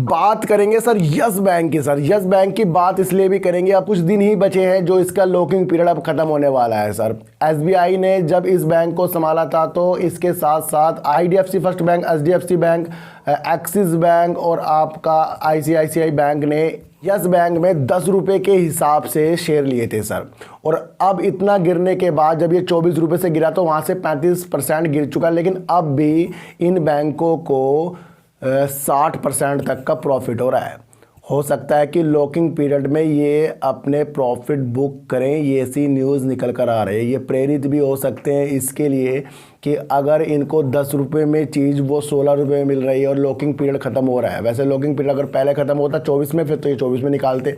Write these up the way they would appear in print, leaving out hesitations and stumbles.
बात करेंगे sir yes bank की। सर यस बैंक की बात इसलिए भी करेंगे, अब कुछ दिन ही बचे हैं जो इसका लॉकिंग पीरियड अब खत्म होने वाला है। सर एसबीआई ने जब इस बैंक को संभाला था तो इसके साथ साथ IDFC first bank, HDFC bank, axis bank और आपका आईसीआईसीआई बैंक ने यस बैंक में 10 रुपये के हिसाब से शेयर लिए थे सर। और अब इतना गिरने के बाद जब ये 24 रुपये से गिरा तो वहाँ से 35% गिर चुका, लेकिन अब भी इन बैंकों को 60% तक का प्रॉफिट हो रहा है। हो सकता है कि लॉकिंग पीरियड में ये अपने प्रॉफिट बुक करें, ये ऐसी न्यूज़ निकल कर आ रही है। ये प्रेरित भी हो सकते हैं इसके लिए कि अगर इनको 10 रुपये में चीज़ वो 16 रुपये में मिल रही है और लॉकिंग पीरियड ख़त्म हो रहा है। वैसे लॉकिंग पीरियड अगर पहले ख़त्म होता 24 में, फिर तो ये 24 में निकालते,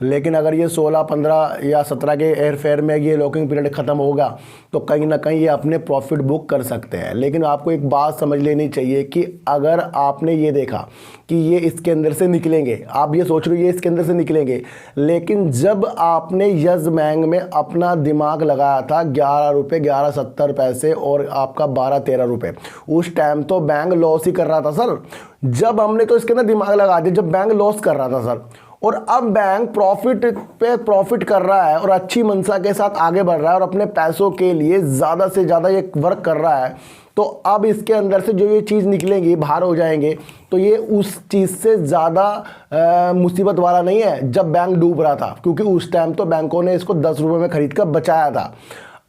लेकिन अगर ये 16, 15 या 17 के एयर फेयर में ये लॉकिंग पीरियड ख़त्म होगा तो कहीं ना कहीं ये अपने प्रॉफिट बुक कर सकते हैं। लेकिन आपको एक बात समझ लेनी चाहिए कि अगर आपने ये देखा कि ये इसके अंदर से निकलेंगे, आप ये सोच रहे हो ये इसके अंदर से निकलेंगे, लेकिन जब आपने यस बैंक में अपना दिमाग लगाया था 11 रुपये 11.70 पैसे और आपका 12-13 रुपये, उस टाइम तो बैंक लॉस ही कर रहा था सर। जब हमने तो इसके अंदर दिमाग लगा दिया जब बैंक लॉस कर रहा था सर, और अब बैंक प्रॉफिट पे प्रॉफिट कर रहा है और अच्छी मंशा के साथ आगे बढ़ रहा है और अपने पैसों के लिए ज़्यादा से ज़्यादा ये वर्क कर रहा है। तो अब इसके अंदर से जो ये चीज़ निकलेंगी बाहर हो जाएंगे तो ये उस चीज़ से ज़्यादा मुसीबत वाला नहीं है जब बैंक डूब रहा था, क्योंकि उस टाइम तो बैंकों ने इसको 10 रुपये में खरीद कर बचाया था।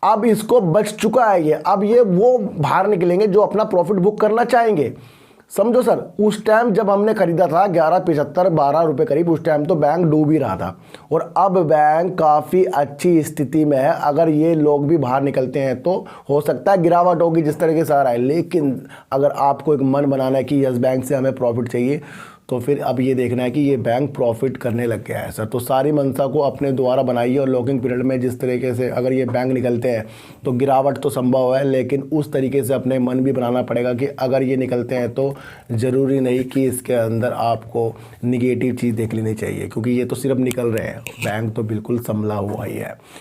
अब इसको बच चुका है ये, अब ये वो बाहर निकलेंगे जो अपना प्रॉफिट बुक करना चाहेंगे। समझो सर, उस टाइम जब हमने खरीदा था 11.75 12 रुपये करीब, उस टाइम तो बैंक डूब ही रहा था और अब बैंक काफ़ी अच्छी स्थिति में है। अगर ये लोग भी बाहर निकलते हैं तो हो सकता है गिरावट होगी जिस तरीके से आ रहा है, लेकिन अगर आपको एक मन बनाना है कि यस बैंक से हमें प्रॉफिट चाहिए तो फिर अब ये देखना है कि ये बैंक प्रॉफिट करने लग गया है सर। तो सारी मंशा को अपने द्वारा बनाइए और लॉकिंग पीरियड में जिस तरीके से अगर ये बैंक निकलते हैं तो गिरावट तो संभव है, लेकिन उस तरीके से अपने मन भी बनाना पड़ेगा कि अगर ये निकलते हैं तो ज़रूरी नहीं कि इसके अंदर आपको निगेटिव चीज़ देख लेनी चाहिए, क्योंकि ये तो सिर्फ निकल रहे हैं, बैंक तो बिल्कुल संभला हुआ ही है।